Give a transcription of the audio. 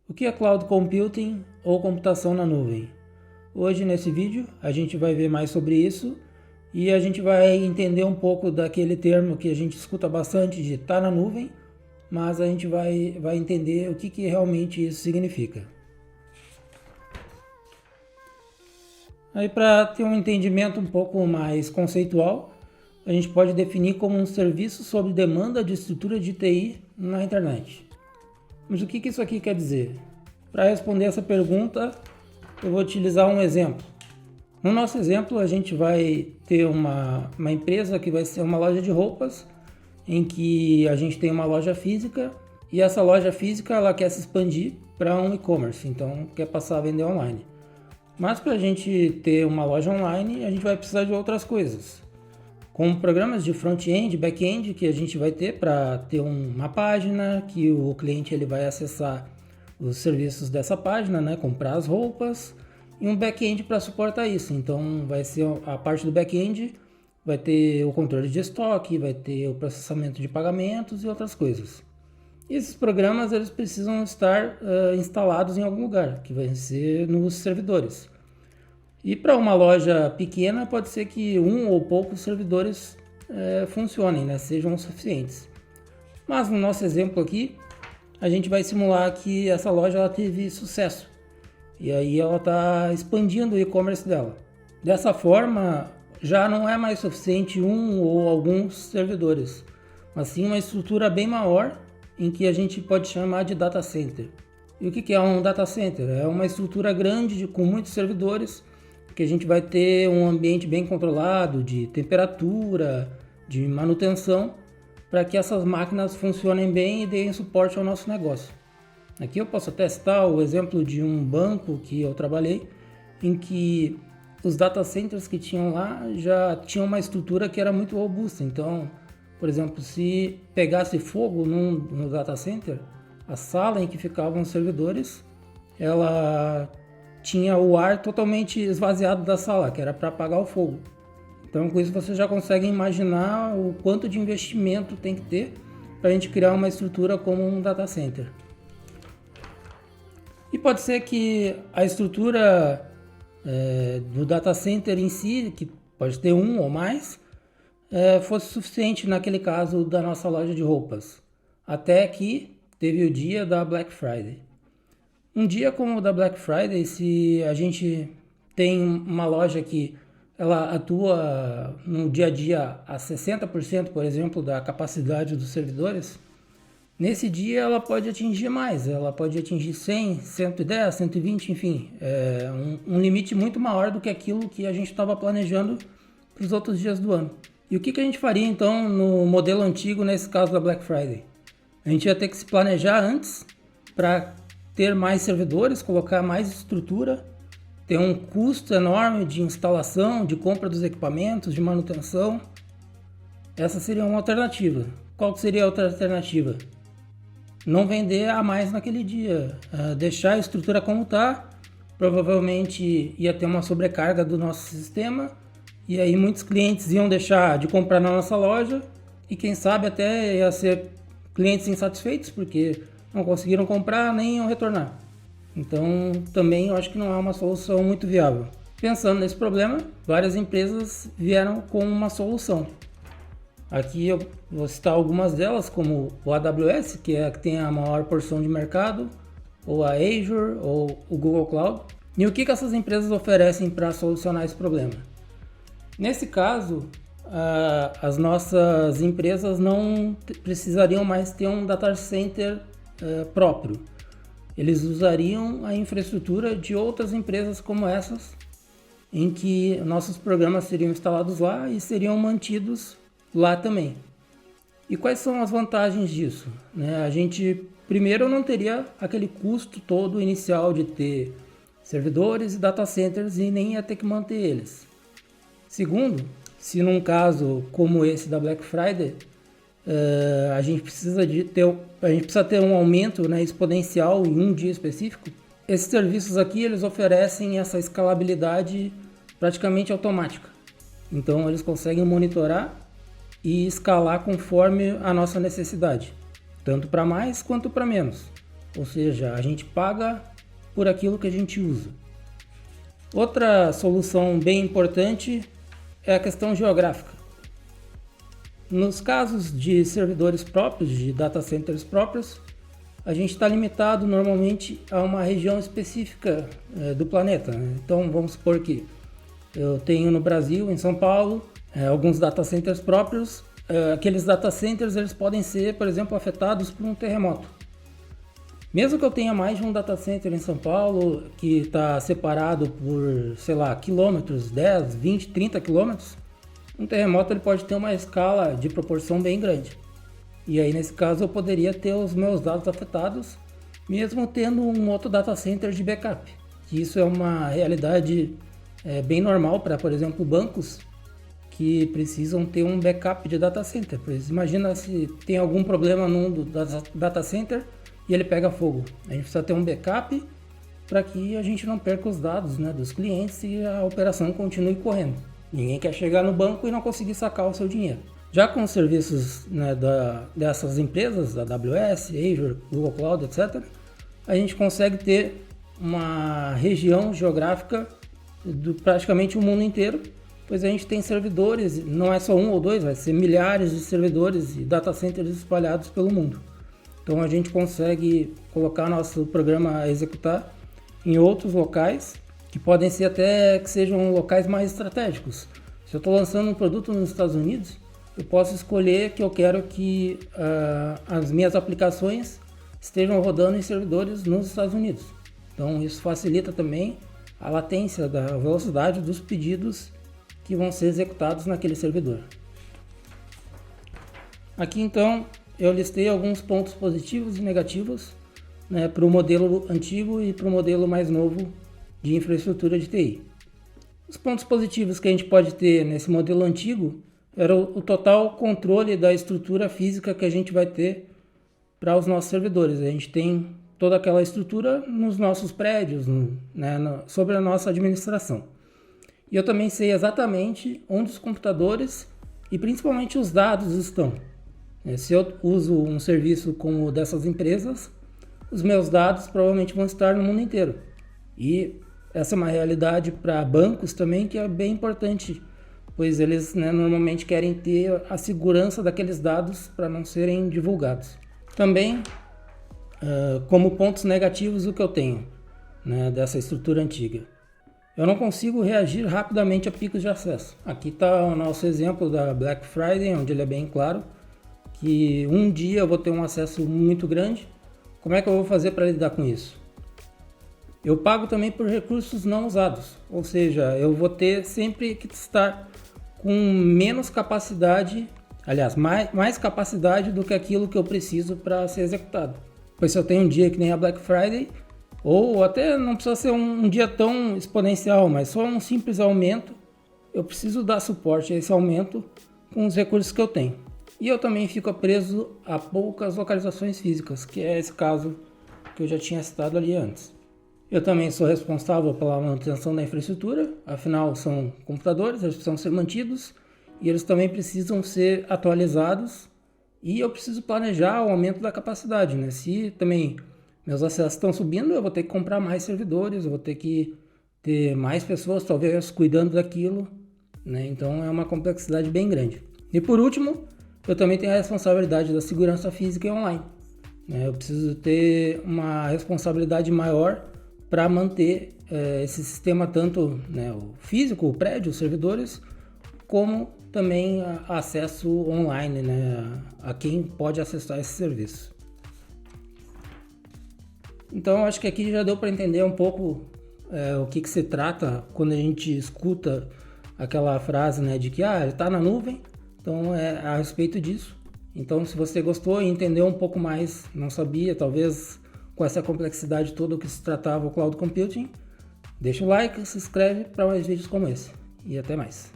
O que é Cloud Computing ou computação na nuvem? Hoje nesse vídeo a gente vai ver mais sobre isso e a gente vai entender um pouco daquele termo que a gente escuta bastante de estar na nuvem, mas a gente vai entender o que realmente isso significa. Aí, para ter um entendimento um pouco mais conceitual, a gente pode definir como um serviço sob demanda de estrutura de TI na internet. Mas o que isso aqui quer dizer? Para responder essa pergunta, eu vou utilizar um exemplo. No nosso exemplo, a gente vai ter uma empresa que vai ser uma loja de roupas, em que a gente tem uma loja física e essa loja física ela quer se expandir para um e-commerce, então quer passar a vender online. Mas para a gente ter uma loja online, a gente vai precisar de outras coisas, como programas de front-end, back-end, que a gente vai ter para ter uma página que o cliente ele vai acessar os serviços dessa página, né, comprar as roupas, e um back-end para suportar isso. Então vai ser a parte do back-end, vai ter o controle de estoque, vai ter o processamento de pagamentos e outras coisas. E esses programas eles precisam estar instalados em algum lugar, que vai ser nos servidores. E para uma loja pequena pode ser que um ou poucos servidores funcionem, né, sejam suficientes. Mas no nosso exemplo aqui, a gente vai simular que essa loja ela teve sucesso. E aí ela está expandindo o e-commerce dela. Dessa forma, já não é mais suficiente um ou alguns servidores, mas sim uma estrutura bem maior em que a gente pode chamar de data center. E o que é um data center? É uma estrutura grande com muitos servidores, que a gente vai ter um ambiente bem controlado de temperatura, de manutenção, para que essas máquinas funcionem bem e deem suporte ao nosso negócio. Aqui eu posso testar o exemplo de um banco que eu trabalhei, em que os data centers que tinham lá já tinham uma estrutura que era muito robusta. Então, por exemplo, se pegasse fogo no data center, a sala em que ficavam os servidores, ela tinha o ar totalmente esvaziado da sala, que era para apagar o fogo. Então, com isso você já consegue imaginar o quanto de investimento tem que ter para a gente criar uma estrutura como um data center. E pode ser que a estrutura do data center em si, que pode ter um ou mais, fosse suficiente naquele caso da nossa loja de roupas. Até que teve o dia da Black Friday. Um dia como o da Black Friday, se a gente tem uma loja que ela atua no dia a dia a 60%, por exemplo, da capacidade dos servidores, nesse dia ela pode atingir mais, ela pode atingir 100, 110, 120, enfim, um limite muito maior do que aquilo que a gente estava planejando para os outros dias do ano. E o que a gente faria então no modelo antigo, nesse caso da Black Friday? A gente ia ter que se planejar antes para ter mais servidores, colocar mais estrutura, ter um custo enorme de instalação, de compra dos equipamentos, de manutenção. Essa seria uma alternativa. Qual seria a outra alternativa? Não vender a mais naquele dia, deixar a estrutura como está, provavelmente ia ter uma sobrecarga do nosso sistema, e aí muitos clientes iam deixar de comprar na nossa loja, e quem sabe até ia ser clientes insatisfeitos, porque não conseguiram comprar nem iam retornar. Então também eu acho que não é uma solução muito viável. Pensando nesse problema, várias empresas vieram com uma solução. Aqui eu vou citar algumas delas, como o AWS, que é a que tem a maior porção de mercado, ou a Azure, ou o Google Cloud. E o que essas empresas oferecem para solucionar esse problema? Nesse caso, as nossas empresas não precisariam mais ter um data center próprio. Eles usariam a infraestrutura de outras empresas como essas, em que nossos programas seriam instalados lá e seriam mantidos lá também. E quais são as vantagens disso? A gente, primeiro, não teria aquele custo todo inicial de ter servidores e data centers e nem ia ter que manter eles. Segundo, se num caso como esse da Black Friday, a gente precisa ter um aumento, né, exponencial em um dia específico, esses serviços aqui eles oferecem essa escalabilidade praticamente automática. Então eles conseguem monitorar e escalar conforme a nossa necessidade, tanto para mais quanto para menos. ou seja, a gente paga por aquilo que a gente usa. Outra solução bem importante é a questão geográfica. Nos casos de servidores próprios, de data centers próprios, a gente está limitado normalmente a uma região específica do planeta, né? Então vamos supor que eu tenho no Brasil, em São Paulo, alguns data centers próprios. Aqueles data centers eles podem ser, por exemplo, afetados por um terremoto. Mesmo que eu tenha mais de um data center em São Paulo, que está separado por, sei lá, quilômetros, 10, 20, 30 quilômetros, um terremoto ele pode ter uma escala de proporção bem grande. E aí, nesse caso, eu poderia ter os meus dados afetados, mesmo tendo um outro data center de backup. Isso é uma realidade bem normal para, por exemplo, bancos que precisam ter um backup de data center. Pois imagina se tem algum problema num data center e ele pega fogo. A gente precisa ter um backup para que a gente não perca os dados, né, dos clientes e a operação continue correndo. Ninguém quer chegar no banco e não conseguir sacar o seu dinheiro. Já com os serviços, né, dessas empresas, da AWS, Azure, Google Cloud, etc., a gente consegue ter uma região geográfica do praticamente o mundo inteiro, pois a gente tem servidores, não é só um ou dois, vai ser milhares de servidores e data centers espalhados pelo mundo. Então a gente consegue colocar nosso programa a executar em outros locais, que podem ser até que sejam locais mais estratégicos. Se eu estou lançando um produto nos Estados Unidos, eu posso escolher que eu quero que as minhas aplicações estejam rodando em servidores nos Estados Unidos. Então isso facilita também a latência da velocidade dos pedidos que vão ser executados naquele servidor. Aqui então eu listei alguns pontos positivos e negativos, né, para o modelo antigo e para o modelo mais novo de infraestrutura de TI. Os pontos positivos que a gente pode ter nesse modelo antigo era o total controle da estrutura física que a gente vai ter para os nossos servidores. A gente tem toda aquela estrutura nos nossos prédios, sobre a nossa administração. E eu também sei exatamente onde os computadores e principalmente os dados estão. Se eu uso um serviço como o dessas empresas, os meus dados provavelmente vão estar no mundo inteiro. E essa é uma realidade para bancos também que é bem importante, pois eles, normalmente querem ter a segurança daqueles dados para não serem divulgados. Também, como pontos negativos, o que eu tenho, dessa estrutura antiga. Eu não consigo reagir rapidamente a picos de acesso. Aqui está o nosso exemplo da Black Friday, onde ele é bem claro que um dia eu vou ter um acesso muito grande. Como é que eu vou fazer para lidar com isso? Eu pago também por recursos não usados, ou seja, eu vou ter sempre que estar com menos capacidade, aliás, mais capacidade do que aquilo que eu preciso para ser executado. Pois se eu tenho um dia que nem a Black Friday, ou até não precisa ser um dia tão exponencial, mas só um simples aumento, eu preciso dar suporte a esse aumento com os recursos que eu tenho. E eu também fico preso a poucas localizações físicas, que é esse caso que eu já tinha citado ali antes. Eu também sou responsável pela manutenção da infraestrutura, afinal são computadores, eles precisam ser mantidos e eles também precisam ser atualizados e eu preciso planejar o aumento da capacidade, Se também meus acessos estão subindo, eu vou ter que comprar mais servidores, eu vou ter que ter mais pessoas talvez cuidando daquilo, Então é uma complexidade bem grande. E por último, eu também tenho a responsabilidade da segurança física e online. Eu preciso ter uma responsabilidade maior para manter esse sistema, tanto o físico, o prédio, os servidores, como também acesso online, a quem pode acessar esse serviço. Então, acho que aqui já deu para entender um pouco o que se trata quando a gente escuta aquela frase de que ele está na nuvem, então é a respeito disso. Então, se você gostou e entendeu um pouco mais, não sabia, talvez com essa complexidade toda o que se tratava o Cloud Computing, deixa o like, se inscreve para mais vídeos como esse. E até mais.